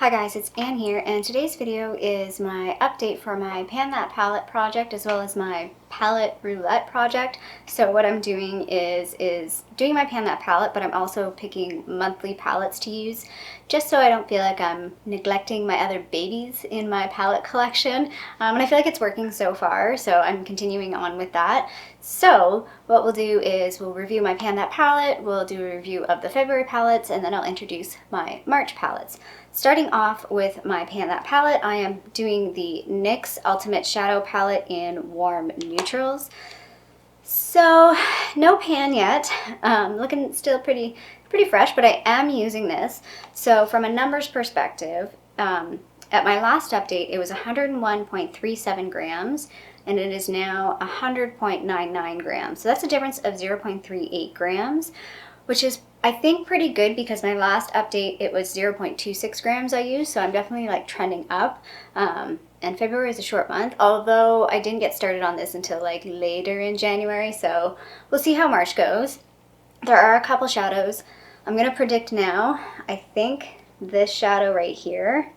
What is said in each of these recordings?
Hi guys, it's Anne here, and today's video is my update for my Pan That Palette project as well as my palette roulette project. So what I'm doing is doing my Pan That palette, but I'm also picking monthly palettes to use just so I don't feel like I'm neglecting my other babies in my palette collection. And I feel like it's working so far, so I'm continuing on with that. So what we'll do is we'll review my Pan That palette, we'll do a review of the February palettes, and then I'll introduce my March palettes. Starting off with my Pan That palette, I am doing the NYX Ultimate Shadow Palette in Warm Neutrals. So, no pan yet. Looking still pretty fresh, but I am using this. So from a numbers perspective, at my last update, it was 101.37 grams, and it is now 100.99 grams. So that's a difference of 0.38 grams, which is, I think, pretty good because my last update, it was 0.26 grams I used, so I'm definitely like trending up. And February is a short month, although I didn't get started on this until like later in January, so we'll see how March goes. There are a couple shadows. I'm gonna predict now. I think this shadow right here,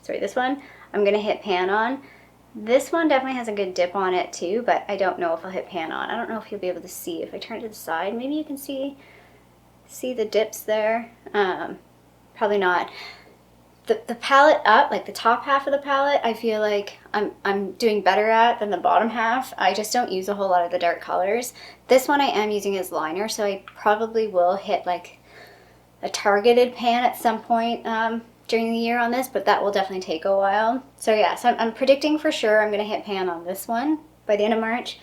sorry, this one, I'm gonna hit pan on. This one definitely has a good dip on it too, but I don't know if I'll hit pan on. I don't know if you'll be able to see. If I turn to the side, maybe you can see the dips there. Probably not. The palette up, like the top half of the palette, I feel like I'm doing better at than the bottom half. I just don't use a whole lot of the dark colors. This one I am using as liner, so I probably will hit like a targeted pan at some point during the year on this, but that will definitely take a while. So yeah, so I'm predicting for sure I'm going to hit pan on this one by the end of March.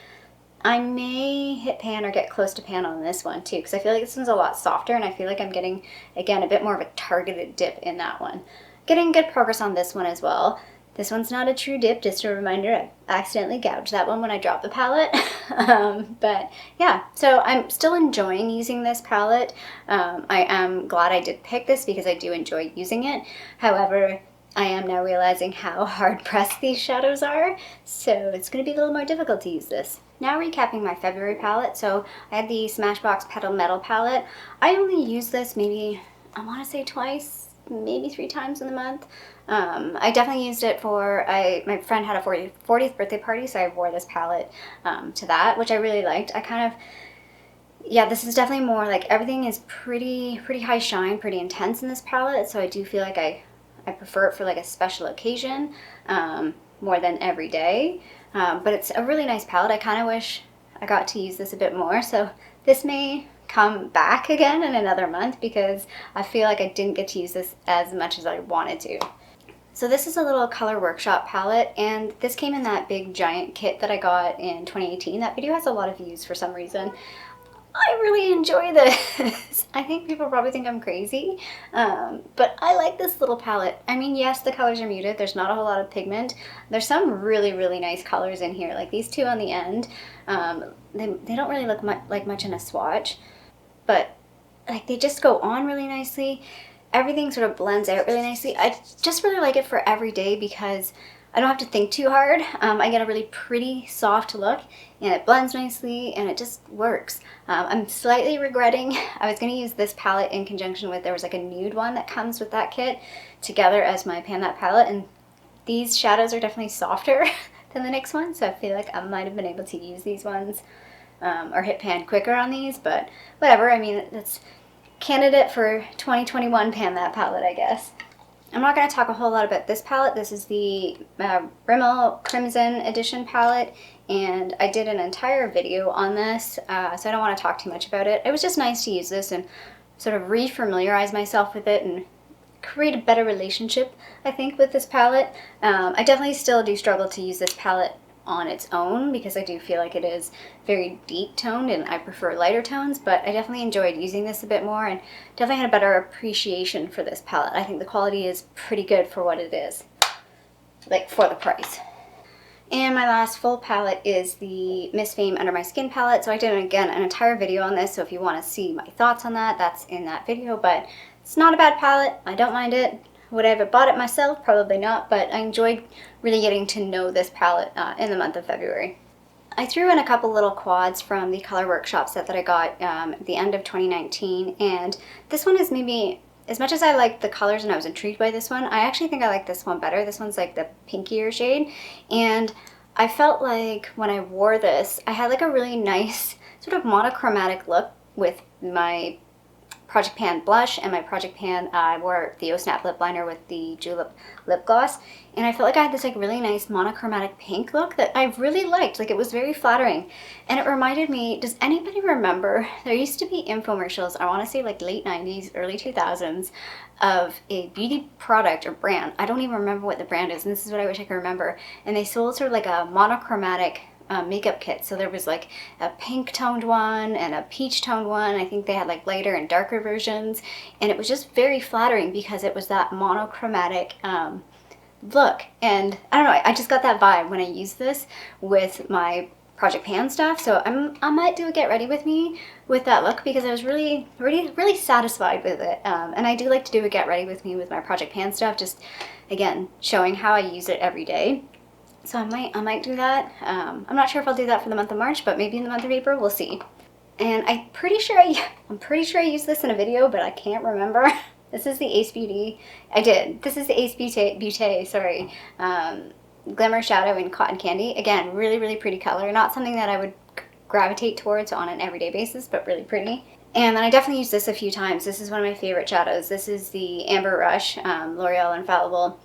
I may hit pan or get close to pan on this one too, because I feel like this one's a lot softer, and I feel like I'm getting, again, a bit more of a targeted dip in that one. Getting good progress on this one as well. This one's not a true dip, just a reminder, I accidentally gouged that one when I dropped the palette. But yeah, so I'm still enjoying using this palette. I am glad I did pick this because I do enjoy using it. However, I am now realizing how hard pressed these shadows are, so it's going to be a little more difficult to use this. Now recapping my February palette, so I had the Smashbox Petal Metal palette. I only use this maybe, I want to say twice, maybe 3 times in the month. I definitely used it for, my friend had a 40th birthday party, so I wore this palette to that, which I really liked. Yeah, this is definitely more like, everything is pretty high shine, pretty intense in this palette, so I do feel like I prefer it for like a special occasion more than every day. But it's a really nice palette. I kind of wish I got to use this a bit more, so this may come back again in another month because I feel like I didn't get to use this as much as I wanted to. So this is a little color workshop palette, and this came in that big giant kit that I got in 2018. That video has a lot of views for some reason. I really enjoy this. I think people probably think I'm crazy, but I like this little palette. I mean, yes, the colors are muted. There's not a whole lot of pigment. There's some really nice colors in here, like these two on the end. They don't really look like much in a swatch, but like they just go on really nicely. Everything sort of blends out really nicely. I just really like it for every day because I don't have to think too hard. I get a really pretty soft look, and it blends nicely, and it just works. I'm slightly regretting, I was going to use this palette in conjunction with, there was like a nude one that comes with that kit together as my Pan That palette, and these shadows are definitely softer than the NYX one, so I feel like I might have been able to use these ones or hit pan quicker on these, but whatever. I mean, it's candidate for 2021 Pan That palette, I guess. I'm not going to talk a whole lot about this palette. This is the Rimmel Crimson Edition palette, and I did an entire video on this, so I don't want to talk too much about it. It was just nice to use this and sort of re-familiarize myself with it and create a better relationship, I think, with this palette. I definitely still do struggle to use this palette on its own because I do feel like it is very deep toned and I prefer lighter tones, but I definitely enjoyed using this a bit more and definitely had a better appreciation for this palette. I think the quality is pretty good for what it is, like for the price. And my last full palette is the Miss Fame Under My Skin palette. So I did, again, an entire video on this, so if you want to see my thoughts on that, that's in that video, but it's not a bad palette. I don't mind it. Would I ever bought it myself? Probably not, but I enjoyed really getting to know this palette in the month of February. I threw in a couple little quads from the Color Workshop set that I got at the end of 2019, and this one is maybe as much as I like the colors and I was intrigued by this one, I actually think I like this one better. This one's like the pinkier shade. And I felt like when I wore this, I had like a really nice sort of monochromatic look with my Project Pan blush and my Project Pan, I wore the O Snap lip liner with the Julep lip gloss, and I felt like I had this like really nice monochromatic pink look that I really liked. Like, it was very flattering, and it reminded me, does anybody remember, there used to be infomercials, I want to say like late 90s, early 2000s, of a beauty product or brand. I don't even remember what the brand is, and this is what I wish I could remember, and they sold sort of like a monochromatic makeup kit. So there was like a pink toned one and a peach toned one. I think they had like lighter and darker versions, and it was just very flattering because it was that monochromatic look. And I don't know, I just got that vibe when I used this with my Project Pan stuff. So I might do a get ready with me with that look because I was really satisfied with it. And I do like to do a get ready with me with my Project Pan stuff, just again showing how I use it every day. So I might do that. I'm not sure if I'll do that for the month of March, but maybe in the month of April, we'll see. And I'm pretty sure I used this in a video, but I can't remember. This is the Ace Beauty. I did. This is the Ace Beauty, sorry. Glimmer Shadow in Cotton Candy. Again, really pretty color. Not something that I would gravitate towards on an everyday basis, but really pretty. And then I definitely used this a few times. This is one of my favorite shadows. This is the Amber Rush L'Oreal Infallible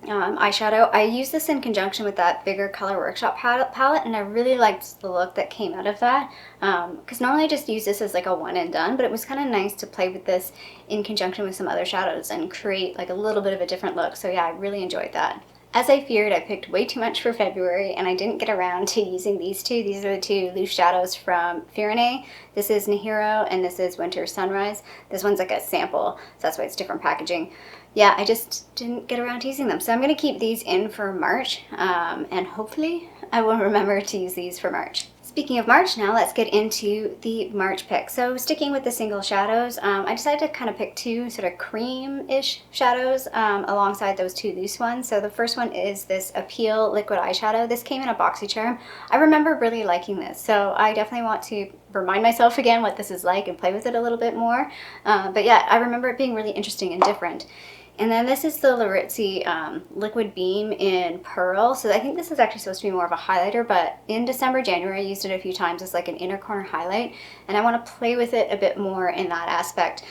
eyeshadow. I used this in conjunction with that bigger Color Workshop palette, and I really liked the look that came out of that, because normally I just use this as like a one and done, but it was kind of nice to play with this in conjunction with some other shadows and create like a little bit of a different look. So yeah, I really enjoyed that. As I feared, I picked way too much for February, and I didn't get around to using these two. These are the two loose shadows from Firene. This is Nihiro, and this is Winter Sunrise. This one's like a sample, so that's why it's different packaging. Yeah, I just didn't get around to using them. So I'm going to keep these in for March, and hopefully I will remember to use these for March. Speaking of March now, let's get into the March pick. So sticking with the single shadows, I decided to kind of pick two sort of cream-ish shadows alongside those two loose ones. So the first one is this Appeal Liquid Eyeshadow. This came in a BoxyCharm. I remember really liking this, so I definitely want to remind myself again what this is like and play with it a little bit more. But yeah, I remember it being really interesting and different. And then this is the Laritzi Liquid Beam in Pearl. So I think this is actually supposed to be more of a highlighter, but in December, January, I used it a few times as like an inner corner highlight, and I want to play with it a bit more in that aspect.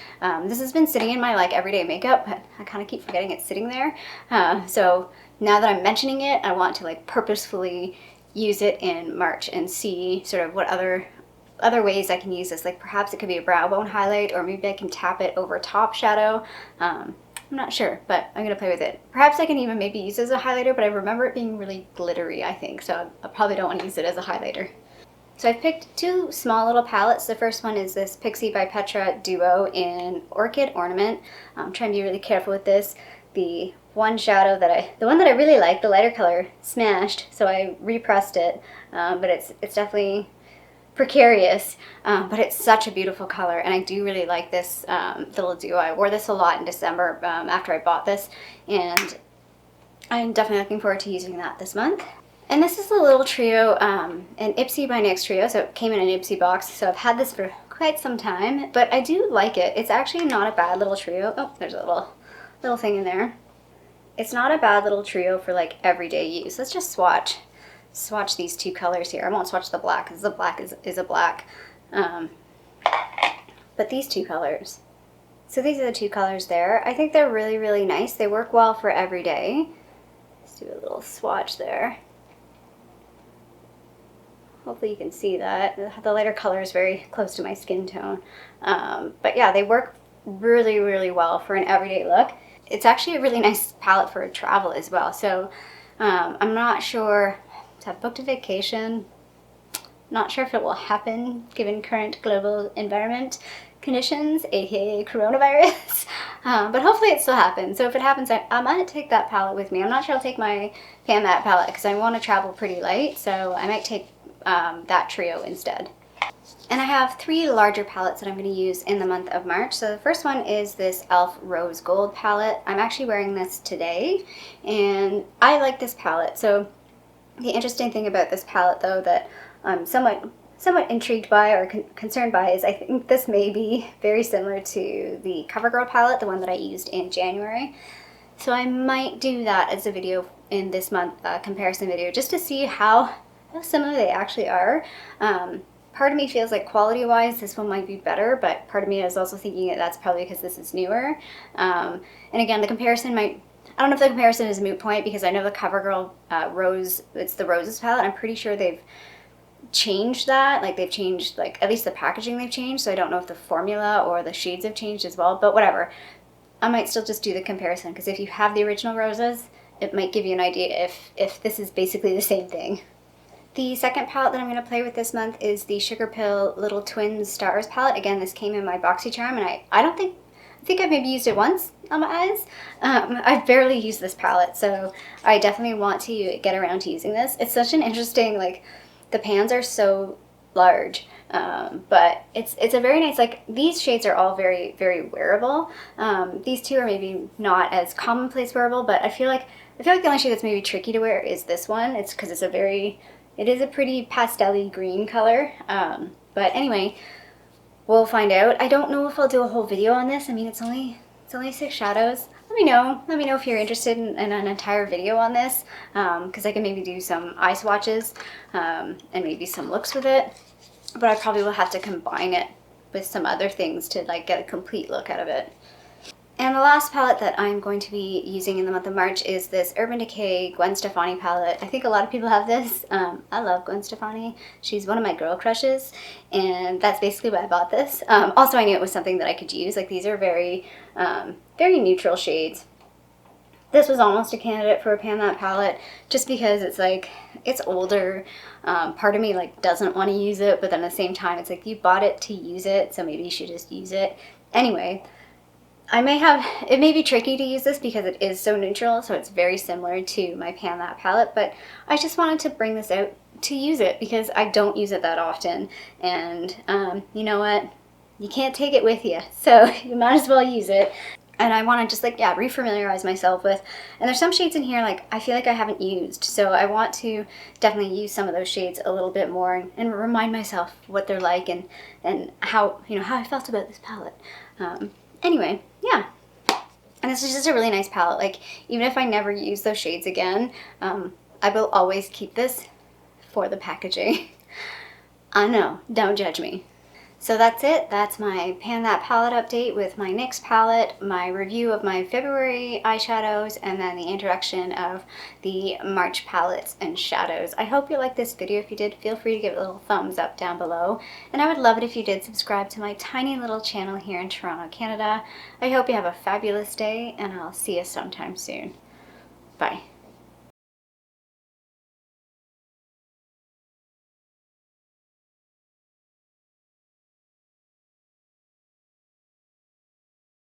This has been sitting in my like everyday makeup, but I kind of keep forgetting it's sitting there. So now that I'm mentioning it, I want to like purposefully use it in March and see sort of what other ways I can use this. Like perhaps it could be a brow bone highlight, or maybe I can tap it over top shadow. I'm not sure, but I'm going to play with it. Perhaps I can even maybe use it as a highlighter, but I remember it being really glittery, I think, so I probably don't want to use it as a highlighter. So I've picked two small little palettes. The first one is this Pixie by Petra Duo in Orchid Ornament. I'm trying to be really careful with this. The one shadow the one that I really like, the lighter color, smashed, so I repressed it, but it's definitely precarious, but it's such a beautiful color, and I do really like this little duo. I wore this a lot in December after I bought this, and I'm definitely looking forward to using that this month. And this is the little trio, an Ipsy by NYX trio, so it came in an Ipsy box, so I've had this for quite some time, but I do like it. It's actually not a bad little trio. Oh, there's a little thing in there. It's not a bad little trio for like everyday use. Let's just swatch these two colors here. I won't swatch the black because the black is a black, but these two colors. So these are the two colors there. I think they're really nice. They work well for every day. Let's do a little swatch there. Hopefully you can see that. The lighter color is very close to my skin tone. But yeah, they work really well for an everyday look. It's actually a really nice palette for travel as well. So I'm not sure. I've booked a vacation. Not sure if it will happen given current global environment conditions, aka coronavirus, but hopefully it still happens. So if it happens, I might take that palette with me. I'm not sure I'll take my Pan Matte palette because I want to travel pretty light, so I might take that trio instead. And I have three larger palettes that I'm going to use in the month of March. So the first one is this e.l.f. Rose Gold palette. I'm actually wearing this today, and I like this palette. So the interesting thing about this palette, though, that I'm somewhat somewhat intrigued by or concerned by is I think this may be very similar to the CoverGirl palette, the one that I used in January. So I might do that as a video in this month, comparison video, just to see how similar they actually are. Part of me feels like quality-wise this one might be better, but part of me is also thinking that that's probably because this is newer. And again, the comparison might, I don't know if the comparison is a moot point because I know the CoverGirl Rose, it's the Roses palette. I'm pretty sure they've changed that. Like they've changed, like at least the packaging they've changed. So I don't know if the formula or the shades have changed as well, but whatever. I might still just do the comparison because if you have the original Roses, it might give you an idea if this is basically the same thing. The second palette that I'm going to play with this month is the Sugar Pill Little Twins Stars palette. Again, this came in my BoxyCharm, and I think I've maybe used it once on my eyes. I've barely used this palette, so I definitely want to get around to using this. It's such an interesting, like, the pans are so large, but it's a very nice, like, these shades are all very, very wearable. These two are maybe not as commonplace wearable, but I feel like the only shade that's maybe tricky to wear is this one. It's because it is a pretty pastel-y green color, but anyway, we'll find out. I don't know if I'll do a whole video on this. I mean, it's only 6 shadows. Let me know if you're interested in an entire video on this, because I can maybe do some eye swatches and maybe some looks with it, but I probably will have to combine it with some other things to like get a complete look out of it. And the last palette that I'm going to be using in the month of March is this Urban Decay Gwen Stefani palette. I think a lot of people have this. I love Gwen Stefani. She's one of my girl crushes, and that's basically why I bought this. Also, I knew it was something that I could use. Like, these are very, very neutral shades. This was almost a candidate for a Pan That palette, just because it's like, it's older. Part of me like doesn't want to use it, but then at the same time, it's like you bought it to use it, so maybe you should just use it. Anyway, it may be tricky to use this because it is so neutral, so it's very similar to my Pan That palette, but I just wanted to bring this out to use it because I don't use it that often, and you know what? You can't take it with you, so you might as well use it. And I want to just like, yeah, refamiliarize myself with, and there's some shades in here like I feel like I haven't used, so I want to definitely use some of those shades a little bit more and remind myself what they're like and how, you know, how I felt about this palette. Anyway, yeah. And this is just a really nice palette. Like, even if I never use those shades again, I will always keep this for the packaging. I know, don't judge me. So that's it. That's my Pan That palette update with my NYX palette, my review of my February eyeshadows, and then the introduction of the March palettes and shadows. I hope you liked this video. If you did, feel free to give it a little thumbs up down below. And I would love it if you did subscribe to my tiny little channel here in Toronto, Canada. I hope you have a fabulous day, and I'll see you sometime soon. Bye.